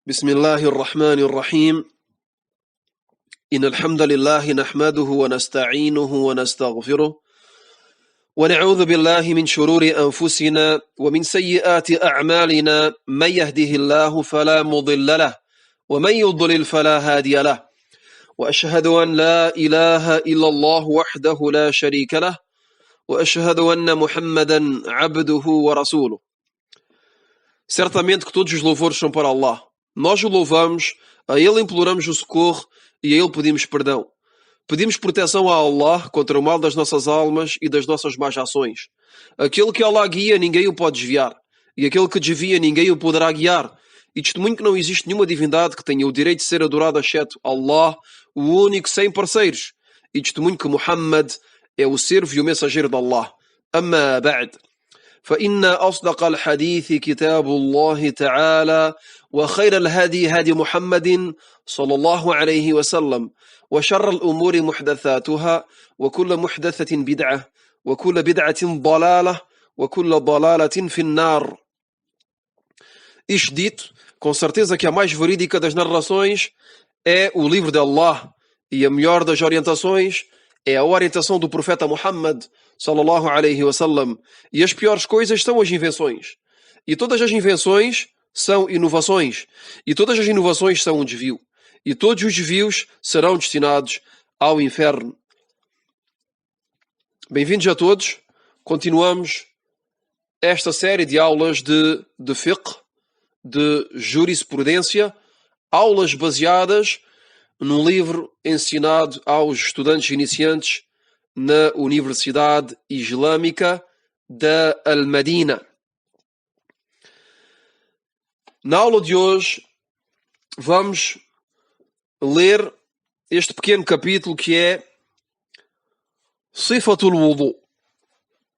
بسم الله الرحمن الرحيم إن الحمد لله نحمده ونستعينه ونستغفره ونعوذ بالله من شرور أنفسنا ومن سيئات أعمالنا من يهده الله فلا مضل له ومن يضلل فلا هادي له وأشهد أن لا إله إلا الله وحده لا شريك له وأشهد أن محمدا عبده ورسوله. Certamente que todos os louvores são para Allah. Nós o louvamos, a Ele imploramos o socorro e a Ele pedimos perdão. Pedimos proteção a Allah contra o mal das nossas almas e das nossas más ações. Aquele que Allah guia, ninguém o pode desviar. E aquele que desvia, ninguém o poderá guiar. E testemunho que não existe nenhuma divindade que tenha o direito de ser adorada exceto Allah, o único, sem parceiros. E testemunho que Muhammad é o servo e o mensageiro de Allah. Amma ba'd. فإن أصدق الحديث كتاب الله تعالى وخير الهدي هدي محمد صلى الله عليه وسلم وشر الأمور محدثاتها وكل محدثة بدعة وكل بدعة ضلالة وكل ضلالة في النار. Isto dito, com certeza que a mais verídica das narrações é o livro de Allah e a melhor das orientações é a orientação do profeta Muhammad sallallahu alaihi wasallam. E as piores coisas são as invenções. E todas as invenções são inovações. E todas as inovações são um desvio. E todos os desvios serão destinados ao inferno. Bem-vindos a todos. Continuamos esta série de aulas de fiqh, de jurisprudência, aulas baseadas num livro ensinado aos estudantes iniciantes na Universidade Islâmica da Al-Madina. Na aula de hoje vamos ler este pequeno capítulo que é Sifatul Wudu,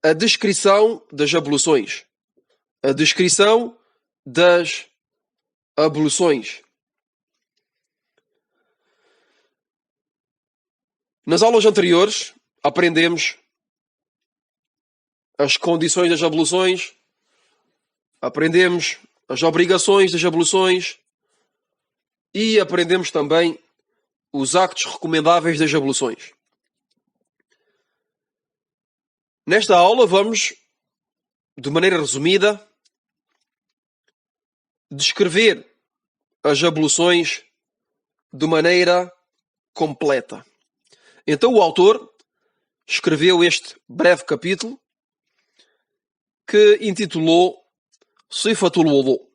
a descrição das abluções. A descrição das abluções. Nas aulas anteriores, aprendemos as condições das abluções, aprendemos as obrigações das abluções e aprendemos também os actos recomendáveis das abluções. Nesta aula vamos, de maneira resumida, descrever as abluções de maneira completa. Então o autor escreveu este breve capítulo que intitulou Sifatul Wudu,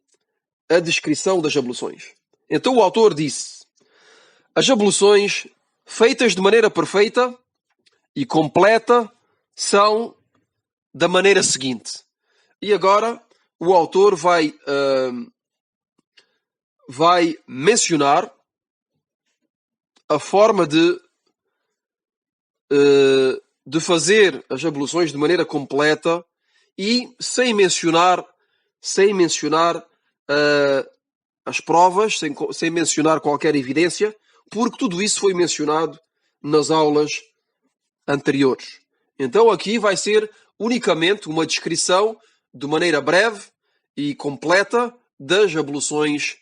a descrição das abluções. Então o autor disse: as abluções feitas de maneira perfeita e completa são da maneira seguinte. E agora o autor vai mencionar a forma de fazer as abluções de maneira completa e sem mencionar as provas, sem mencionar qualquer evidência, porque tudo isso foi mencionado nas aulas anteriores. Então aqui vai ser unicamente uma descrição de maneira breve e completa das abluções.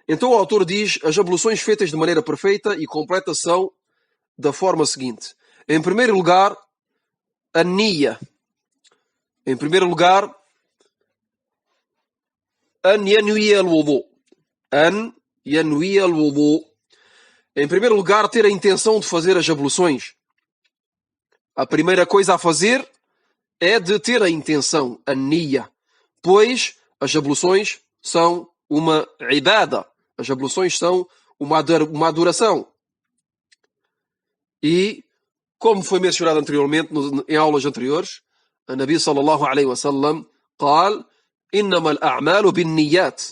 Então o autor diz: as abluções feitas de maneira perfeita e completa são da forma seguinte. Em primeiro lugar, a niyya. Em primeiro lugar, an yanwiya al-wudu. An yanwiya al-wudu. Em primeiro lugar, ter a intenção de fazer as abluções. A primeira coisa a fazer é de ter a intenção, a niyya. Pois as abluções são uma ibada. As abluções são uma adoração. E, como foi mencionado anteriormente, em aulas anteriores, a Nabi sallallahu alaihi wasallam قال إنما الأعمال بالنيات.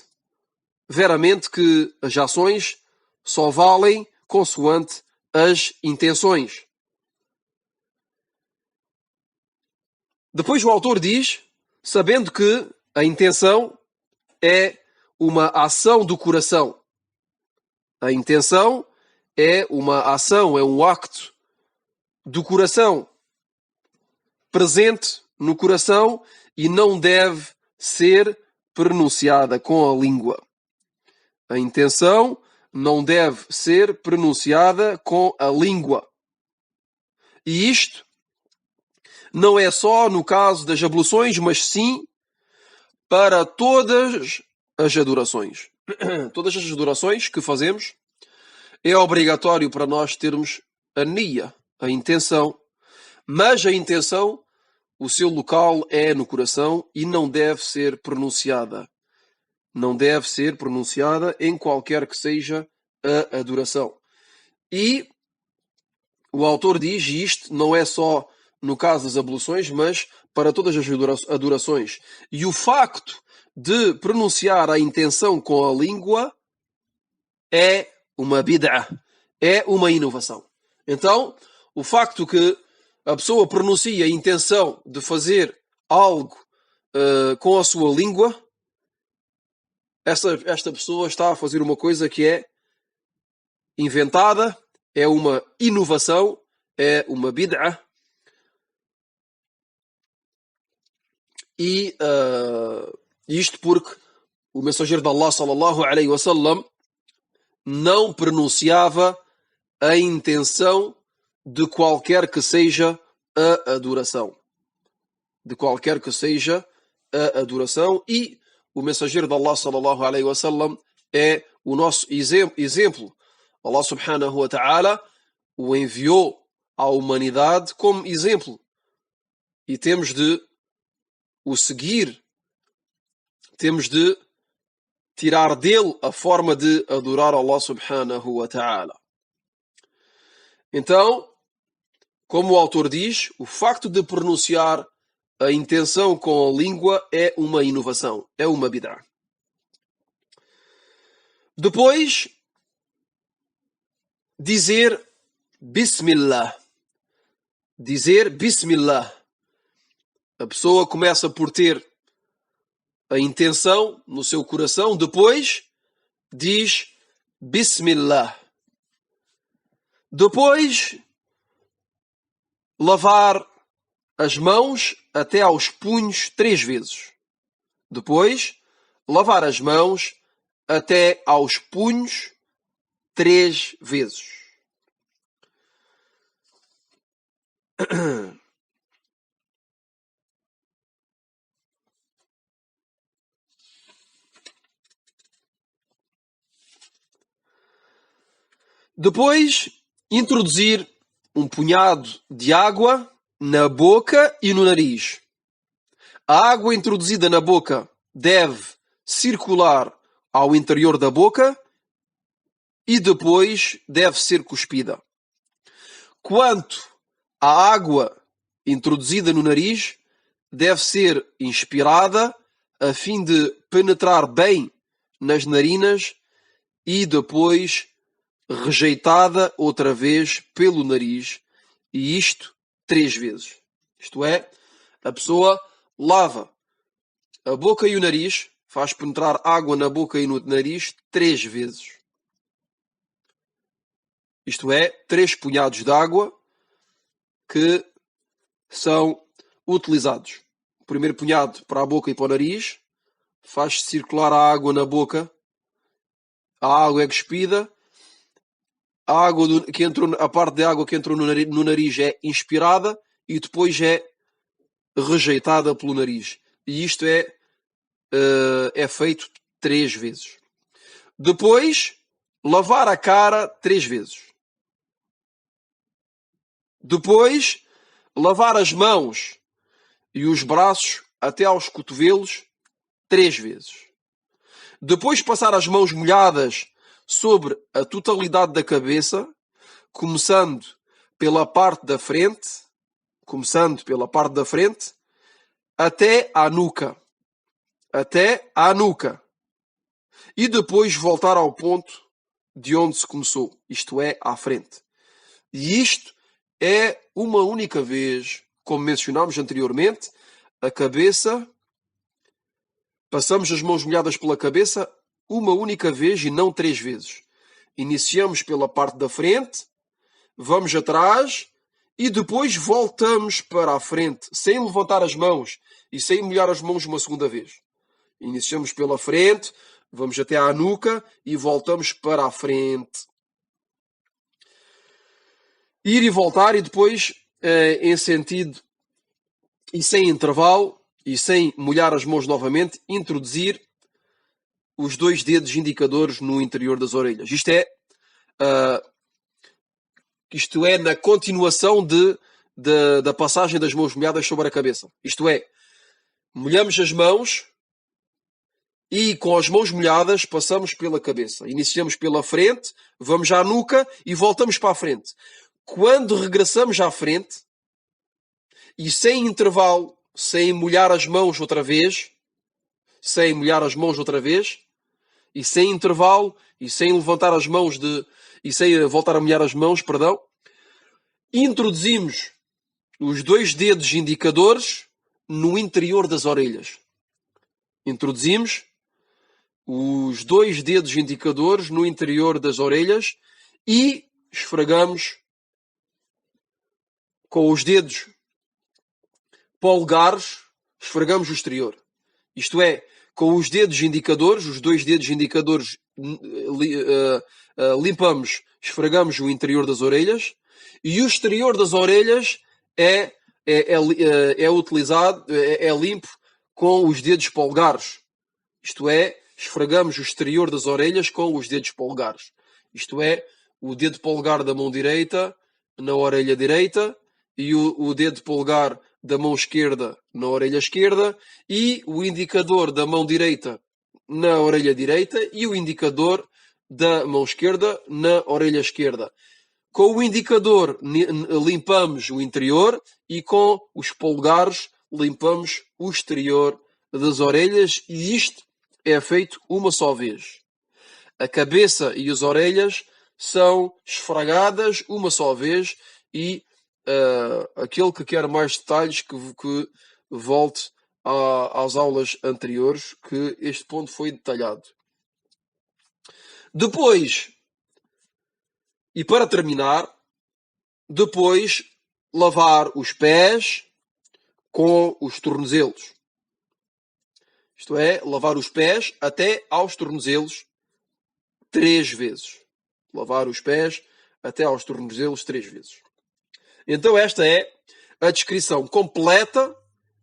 Veramente que as ações só valem consoante as intenções. Depois o autor diz, sabendo que a intenção é uma ação do coração. A intenção é uma ação, é um acto do coração, presente no coração e não deve ser pronunciada com a língua. A intenção não deve ser pronunciada com a língua. E isto não é só no caso das abluções, mas sim para todas as adorações. Todas as adorações que fazemos, é obrigatório para nós termos a niya, a intenção. Mas a intenção, o seu local é no coração e não deve ser pronunciada. Não deve ser pronunciada em qualquer que seja a adoração. E o autor diz, e isto não é só no caso das abluções, mas para todas as adorações. E o facto de pronunciar a intenção com a língua é uma bid'ah, é uma inovação. Então, o facto que a pessoa pronuncia a intenção de fazer algo com a sua língua, esta pessoa está a fazer uma coisa que é inventada, é uma inovação, é uma bid'ah. E isto porque o mensageiro de Allah sallallahu alaihi wasallam não pronunciava a intenção de qualquer que seja a adoração. De qualquer que seja a adoração. E o mensageiro de Allah sallallahu alaihi wasallam é o nosso exemplo. Allah subhanahu wa ta'ala o enviou à humanidade como exemplo. E temos de o seguir, temos de tirar dele a forma de adorar Allah subhanahu wa ta'ala. Então, como o autor diz, o facto de pronunciar a intenção com a língua é uma inovação, é uma bid'ah. Depois, dizer Bismillah. Dizer Bismillah. A pessoa começa por ter a intenção no seu coração, depois diz Bismillah. Depois, lavar as mãos até aos punhos 3 vezes. Depois, lavar as mãos até aos punhos 3 vezes. Depois, introduzir um punhado de água na boca e no nariz. A água introduzida na boca deve circular ao interior da boca e depois deve ser cuspida. Quanto à água introduzida no nariz, deve ser inspirada a fim de penetrar bem nas narinas e depois rejeitada outra vez pelo nariz, e isto 3 vezes. Isto é, a pessoa lava a boca e o nariz, faz penetrar água na boca e no nariz 3 vezes. Isto é, 3 punhados de água que são utilizados. O primeiro punhado para a boca e para o nariz, faz circular a água na boca, a água é cuspida, a parte da água que entrou no nariz é inspirada e depois é rejeitada pelo nariz. E isto é feito 3 vezes. Depois, lavar a cara 3 vezes. Depois, lavar as mãos e os braços até aos cotovelos 3 vezes. Depois, passar as mãos molhadas sobre a totalidade da cabeça, começando pela parte da frente, até à nuca. E depois voltar ao ponto de onde se começou, isto é, à frente. E isto é uma única vez, como mencionámos anteriormente, a cabeça, passamos as mãos molhadas pela cabeça uma única vez e não 3 vezes. Iniciamos pela parte da frente, vamos atrás e depois voltamos para a frente, sem levantar as mãos e sem molhar as mãos uma segunda vez. Iniciamos pela frente, vamos até à nuca e voltamos para a frente. Ir e voltar e depois em sentido e sem intervalo e sem molhar as mãos novamente, introduzir os 2 dedos indicadores no interior das orelhas. Isto é na continuação da passagem das mãos molhadas sobre a cabeça. Isto é, molhamos as mãos e com as mãos molhadas passamos pela cabeça. Iniciamos pela frente, vamos à nuca e voltamos para a frente. Quando regressamos à frente, e sem intervalo, sem molhar as mãos outra vez, e sem intervalo, e sem levantar as mãos e sem voltar a molhar as mãos, perdão, introduzimos os 2 dedos indicadores no interior das orelhas. Introduzimos os 2 dedos indicadores no interior das orelhas e esfregamos com os dedos polegares, esfregamos o exterior. Isto é, com os dedos indicadores, os 2 dedos indicadores, limpamos, esfregamos o interior das orelhas e o exterior das orelhas é utilizado, é limpo com os dedos polegares. Isto é, esfregamos o exterior das orelhas com os dedos polegares. Isto é, o dedo polegar da mão direita na orelha direita e o dedo polegar da mão esquerda na orelha esquerda e o indicador da mão direita na orelha direita e o indicador da mão esquerda na orelha esquerda. Com o indicador limpamos o interior e com os polegares limpamos o exterior das orelhas e isto é feito uma só vez. A cabeça e as orelhas são esfregadas uma só vez e aquele que quer mais detalhes que volte às aulas anteriores, que este ponto foi detalhado. Depois, e para terminar, depois lavar os pés com os tornozelos. Isto é, lavar os pés até aos tornozelos 3 vezes. Lavar os pés até aos tornozelos 3 vezes. Então esta é a descrição completa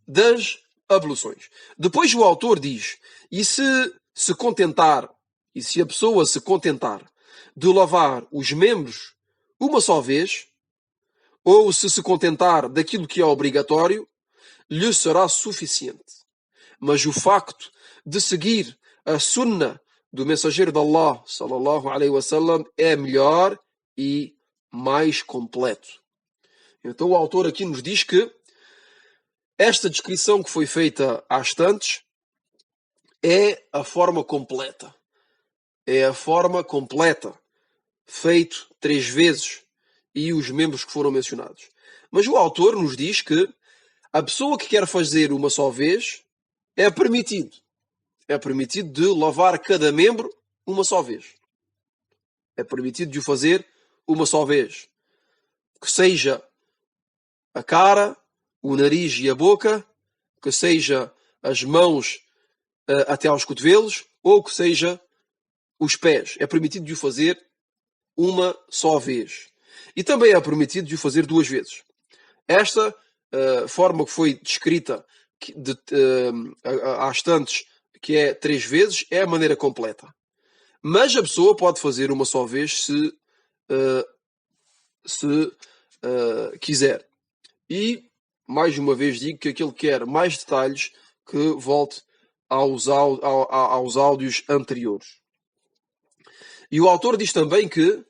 das abluções. Depois o autor diz, e se a pessoa se contentar de lavar os membros uma só vez, ou se contentar daquilo que é obrigatório, lhe será suficiente. Mas o facto de seguir a sunnah do mensageiro de Allah, sallallahu alaihi wasallam, é melhor e mais completo. Então o autor aqui nos diz que esta descrição que foi feita há instantes é a forma completa. É a forma completa. Feito 3 vezes e os membros que foram mencionados. Mas o autor nos diz que a pessoa que quer fazer uma só vez é permitido. É permitido de lavar cada membro uma só vez. É permitido de o fazer uma só vez. Que seja a cara, o nariz e a boca, que seja as mãos até aos cotovelos, ou que seja os pés. É permitido de o fazer uma só vez. E também é permitido de o fazer 2 vezes. Esta forma que foi descrita há instantes, que é 3 vezes, é a maneira completa. Mas a pessoa pode fazer uma só vez se quiser. E, mais uma vez, digo que aquele que quer mais detalhes, que volte aos áudios anteriores. E o autor diz também que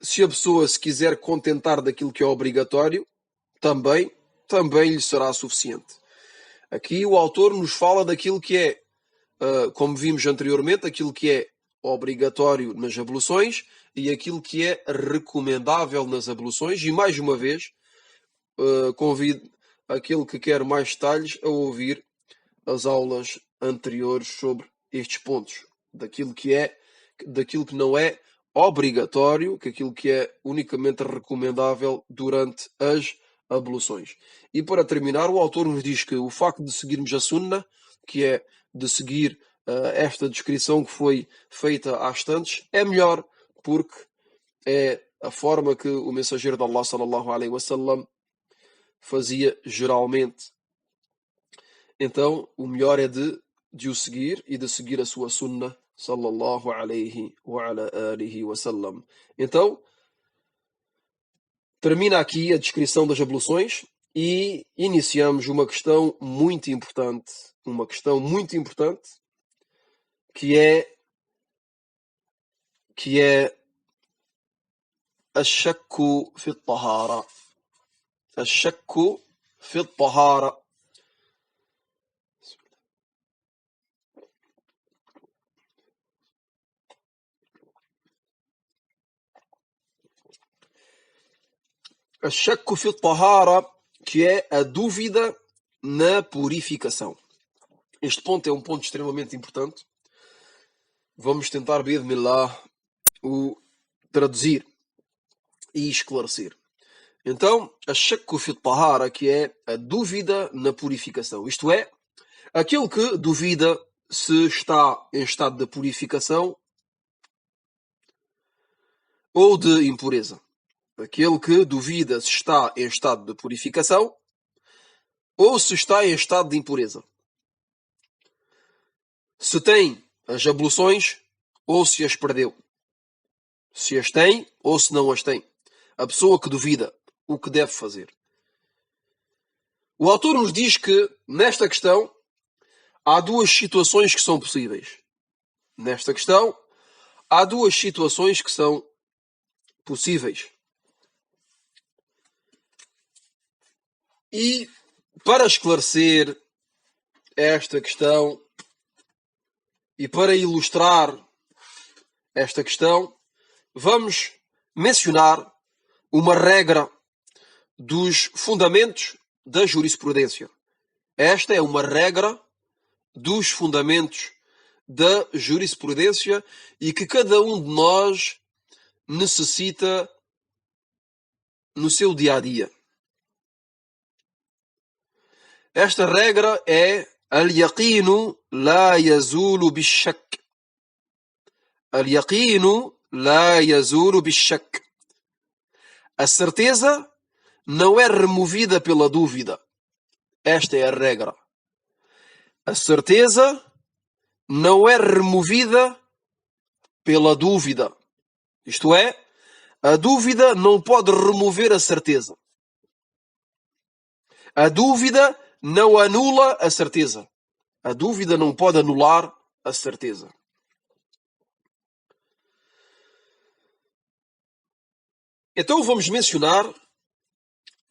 se a pessoa se quiser contentar daquilo que é obrigatório, também lhe será suficiente. Aqui o autor nos fala daquilo que é, como vimos anteriormente, aquilo que é obrigatório nas abluções e aquilo que é recomendável nas abluções. E mais uma vez, convido aquele que quer mais detalhes a ouvir as aulas anteriores sobre estes pontos. Daquilo que não é obrigatório, que aquilo que é unicamente recomendável durante as abluções. E para terminar, o autor nos diz que o facto de seguirmos a sunnah que é de seguir esta descrição que foi feita há instantes, é melhor, porque é a forma que o mensageiro de Allah sallallahu alaihi wasallam fazia geralmente. Então, o melhor é de o seguir e de seguir a sua sunnah sallallahu alaihi wa ala alihi wasallam. Então, termina aqui a descrição das abluções e iniciamos uma questão muito importante, que é الشك في الطهارة. الشك في الطهارة. الشك في الطهارة, que é a dúvida na purificação. Este ponto é um ponto extremamente importante. Vamos tentar, bi'idhnillah, o traduzir e esclarecer. Então, الشك في الطهارة, que é a dúvida na purificação. Isto é, aquele que duvida se está em estado de purificação ou de impureza. Aquele que duvida se está em estado de purificação ou se está em estado de impureza. Se tem as abluções ou se as perdeu. Se as tem ou se não as tem. A pessoa que duvida, o que deve fazer? O autor nos diz que, nesta questão, há duas situações que são possíveis. Nesta questão, há duas situações que são possíveis. E, para esclarecer esta questão e para ilustrar esta questão, vamos mencionar uma regra dos fundamentos da jurisprudência. Esta é uma regra dos fundamentos da jurisprudência e que cada um de nós necessita no seu dia-a-dia. Esta regra é al-yaqinu la yazulu bish-shak. Al-yaqinu la yazulu bish-shak. A certeza não é removida pela dúvida. Esta é a regra. A certeza não é removida pela dúvida. Isto é, a dúvida não pode remover a certeza. A dúvida não anula a certeza. A dúvida não pode anular a certeza. Então vamos mencionar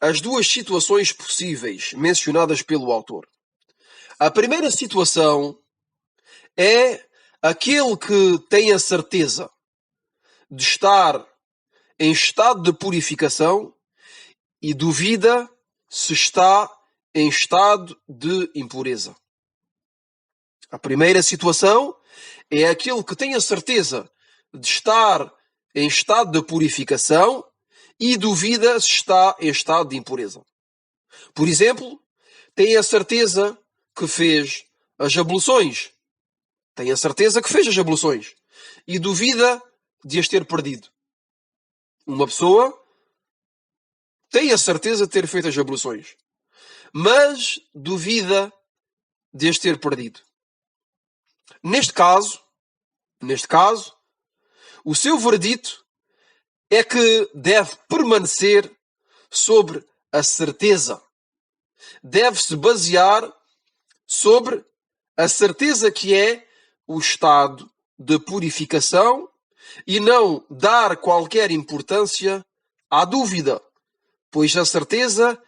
as duas situações possíveis mencionadas pelo autor. A primeira situação é aquele que tem a certeza de estar em estado de purificação e duvida se está em estado de impureza. A primeira situação é aquele que tem a certeza de estar em estado de purificação e duvida se está em estado de impureza. Por exemplo, tem a certeza que fez as abluções. Tem a certeza que fez as abluções e duvida de as ter perdido. Uma pessoa tem a certeza de ter feito as abluções, mas duvida de as ter perdido. Neste caso, o seu veredito é que deve permanecer sobre a certeza. Deve-se basear sobre a certeza que é o estado de purificação e não dar qualquer importância à dúvida, pois a certeza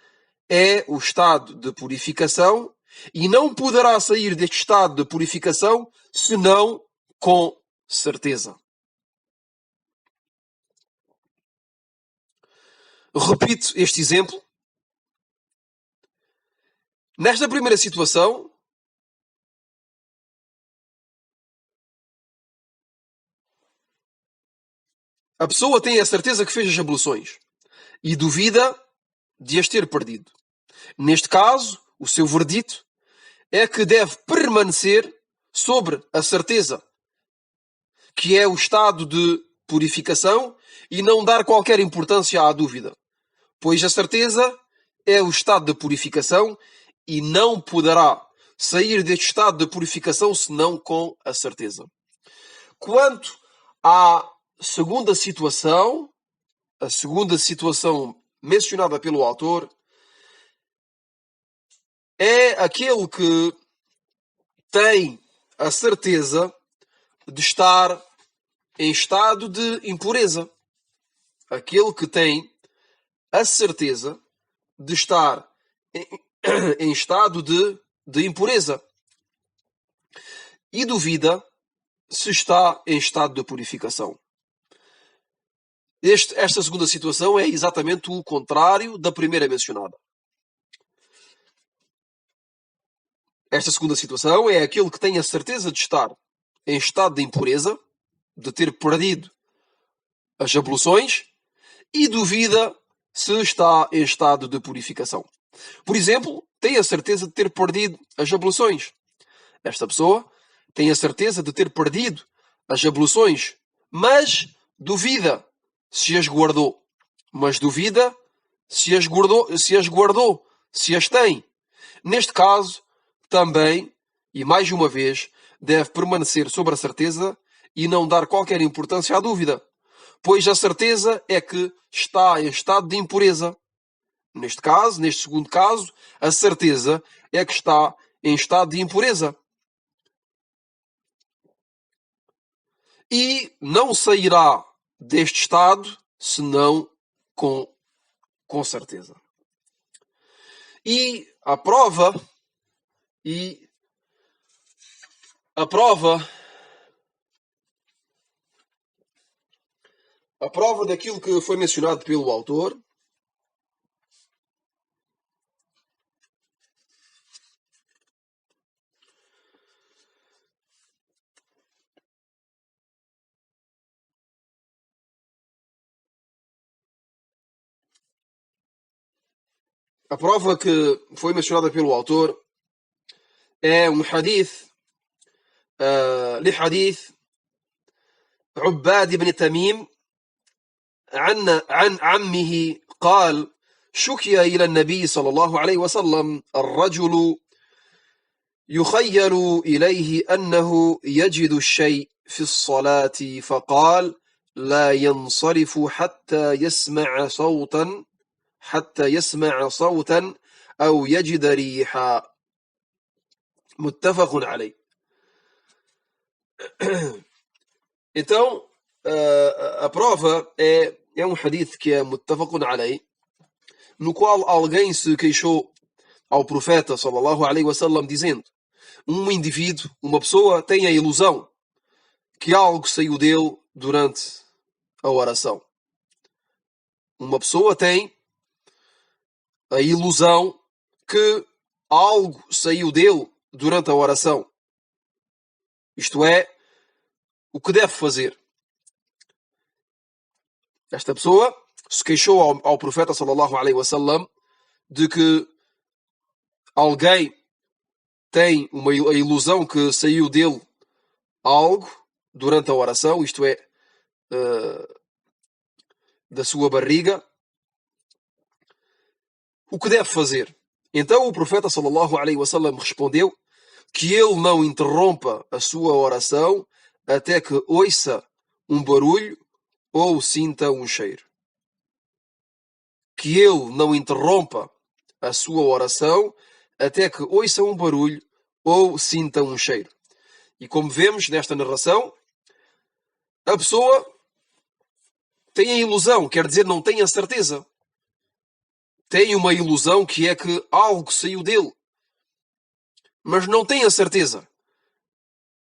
é o estado de purificação e não poderá sair deste estado de purificação senão com certeza. Repito este exemplo. Nesta primeira situação, a pessoa tem a certeza que fez as abluções e duvida de as ter perdido. Neste caso, o seu veredito é que deve permanecer sobre a certeza, que é o estado de purificação, e não dar qualquer importância à dúvida, pois a certeza é o estado de purificação e não poderá sair deste estado de purificação senão com a certeza. Quanto à segunda situação, a segunda situação mencionada pelo autor é aquele que tem a certeza de estar em estado de impureza. Aquele que tem a certeza de estar em estado de impureza e duvida se está em estado de purificação. Esta segunda situação é exatamente o contrário da primeira mencionada. Esta segunda situação é aquele que tem a certeza de estar em estado de impureza, de ter perdido as abluções e duvida se está em estado de purificação. Por exemplo, tem a certeza de ter perdido as abluções. Esta pessoa tem a certeza de ter perdido as abluções, mas duvida se as guardou. Mas duvida se as guardou, se as tem. Neste caso, também, e mais uma vez, deve permanecer sobre a certeza e não dar qualquer importância à dúvida, pois a certeza é que está em estado de impureza. Neste caso, neste segundo caso, a certeza é que está em estado de impureza. E não sairá deste estado senão com certeza. E a prova daquilo que foi mencionado pelo autor é um hadith لحديث عباد بن تميم عن عمه قال: شكي إلى النبي صلى الله عليه وسلم الرجل يخيل إليه أنه يجد الشيء في الصلاة فقال: لا ينصرف حتى يسمع صوتا أو يجد ريحا. متفق عليه. Então, a prova é um hadith que é muttafaqun alayh, no qual alguém se queixou ao profeta sallallahu alaihi wasallam dizendo: um indivíduo, uma pessoa tem a ilusão que algo saiu dele durante a oração. Uma pessoa tem a ilusão que algo saiu dele durante a oração. Isto é, o que deve fazer? Esta pessoa se queixou ao profeta sallallahu alaihi wasallam de que alguém tem a ilusão que saiu dele algo durante a oração, isto é, da sua barriga. O que deve fazer? Então o profeta sallallahu alaihi wasallam respondeu que ele não interrompa a sua oração até que ouça um barulho ou sinta um cheiro. Que ele não interrompa a sua oração até que ouça um barulho ou sinta um cheiro. E como vemos nesta narração, a pessoa tem a ilusão, quer dizer, não tem a certeza. Tem uma ilusão que é que algo saiu dele, mas não tem a certeza.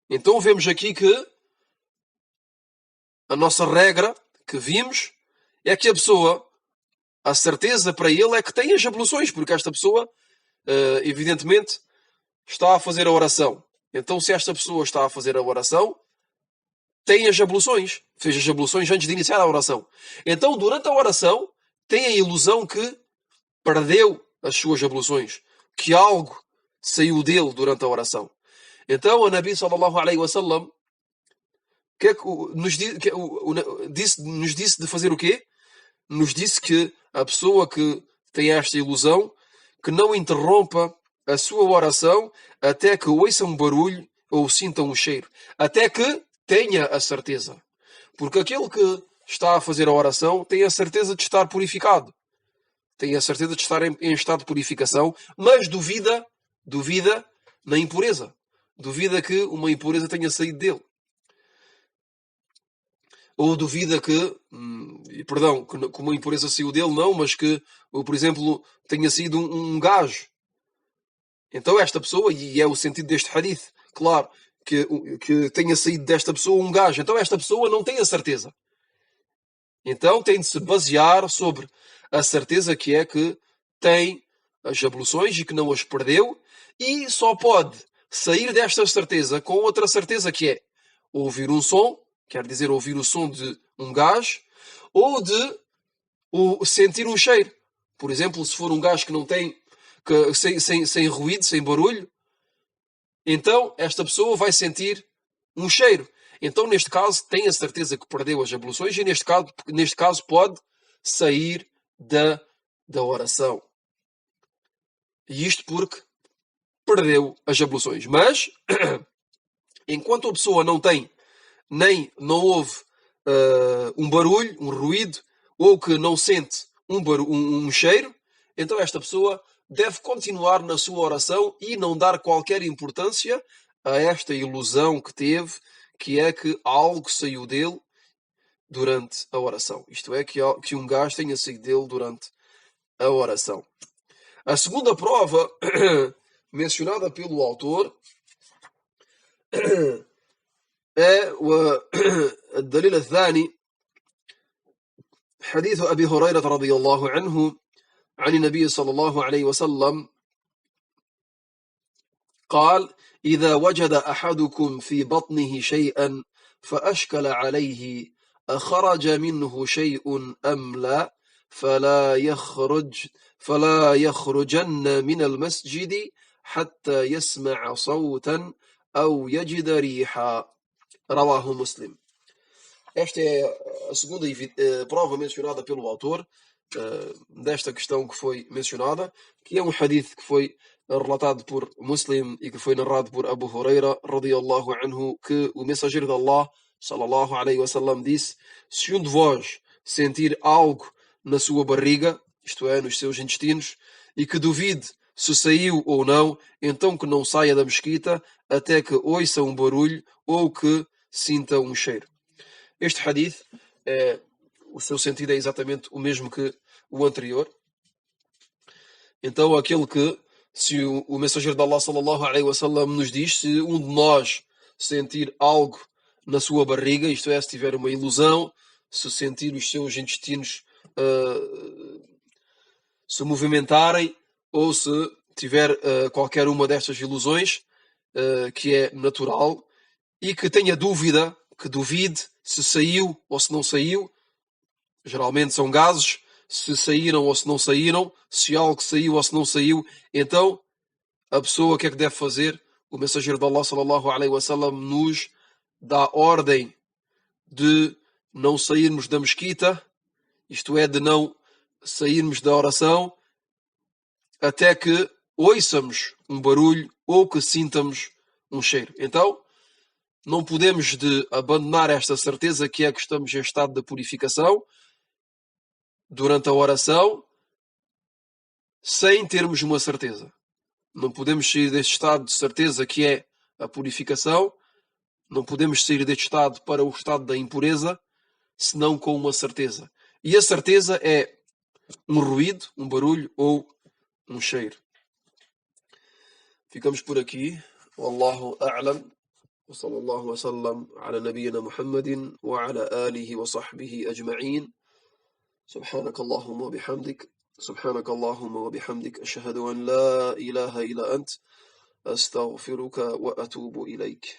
Então vemos aqui que a nossa regra que vimos é que a pessoa, a certeza para ele é que tem as abluções, porque esta pessoa, evidentemente, está a fazer a oração. Então, se esta pessoa está a fazer a oração, tem as abluções, fez as abluções antes de iniciar a oração. Então, durante a oração, tem a ilusão que perdeu as suas abluções, que algo saiu dele durante a oração. Então, o Nabi sallallahu alaihi wasallam que é que nos disse de fazer o quê? Nos disse que a pessoa que tem esta ilusão, que não interrompa a sua oração até que ouça um barulho ou sinta um cheiro. Até que tenha a certeza. Porque aquele que está a fazer a oração tem a certeza de estar purificado. Tem a certeza de estar em estado de purificação, mas duvida na impureza. Duvida que uma impureza tenha saído dele. Ou duvida que uma impureza saiu dele, não, mas que, por exemplo, tenha sido um gajo. Então esta pessoa, e é o sentido deste hadith, claro, que tenha saído desta pessoa um gajo. Então esta pessoa não tem a certeza. Então tem de se basear sobre a certeza que é que tem as abluções e que não as perdeu, e só pode sair desta certeza com outra certeza que é ouvir um som, quer dizer ouvir o som de um gás, ou de sentir um cheiro. Por exemplo, se for um gás que não tem, sem ruído, sem barulho, então esta pessoa vai sentir um cheiro. Então, neste caso, tem a certeza que perdeu as abluções e, neste caso pode sair da oração. E isto porque perdeu as abluções. Mas, enquanto a pessoa não tem, não ouve um barulho, um ruído, ou que não sente um cheiro, então esta pessoa deve continuar na sua oração e não dar qualquer importância a esta ilusão que teve, que é que algo saiu dele durante a oração. Isto é, que um gás tenha saído dele durante a oração. A segunda prova mencionada pelo autor é o الدليل الثاني حديث أبي هريرة رضي الله عنه عن النبي صلى الله عليه وسلم قال إذا وجد أحدكم في بطنه شيئا فأشكل عليه أخرج منه شيء أم لا فلا يخرجن من المسجد حتى يسمع صوتا أو يجد ريحا رواه مسلم. Esta é a segunda prova mencionada pelo autor desta questão que foi mencionada, que é um hadith que foi relatado por Muslim e que foi narrado por Abu Huraira radiyallahu anhu, que o mensageiro de Allah sallallahu alaihi wasallam disse: se um de vós sentir algo na sua barriga, isto é, nos seus intestinos, e que duvide se saiu ou não, então que não saia da mesquita até que ouça um barulho ou que sinta um cheiro. Este hadith, o seu sentido é exatamente o mesmo que o anterior. Então, aquele que, se o mensageiro de Allah sallallahu alaihi wasallam nos diz, se um de nós sentir algo na sua barriga, isto é, se tiver uma ilusão, se sentir os seus intestinos se movimentarem, ou se tiver qualquer uma destas ilusões, que é natural, e que tenha dúvida, que duvide se saiu ou se não saiu, geralmente são gases, se saíram ou se não saíram, se algo saiu ou se não saiu, então a pessoa o que é que deve fazer? O mensageiro de Allah sallallahu alaihi wasallam nos dá ordem de não sairmos da mesquita, isto é, de não sairmos da oração, até que ouçamos um barulho ou que sintamos um cheiro. Então, não podemos de abandonar esta certeza que é que estamos em estado de purificação durante a oração sem termos uma certeza. Não podemos sair deste estado de certeza que é a purificação, não podemos sair deste estado para o estado da impureza, senão com uma certeza. E a certeza é um ruído, um barulho ou um cheiro. Ficamos por aqui. Wallahu a'lam. وصلى الله وسلم على نبينا محمد وعلى آله وصحبه أجمعين سبحانك اللهم وبحمدك أشهد أن لا إله إلا أنت أستغفرك وأتوب إليك.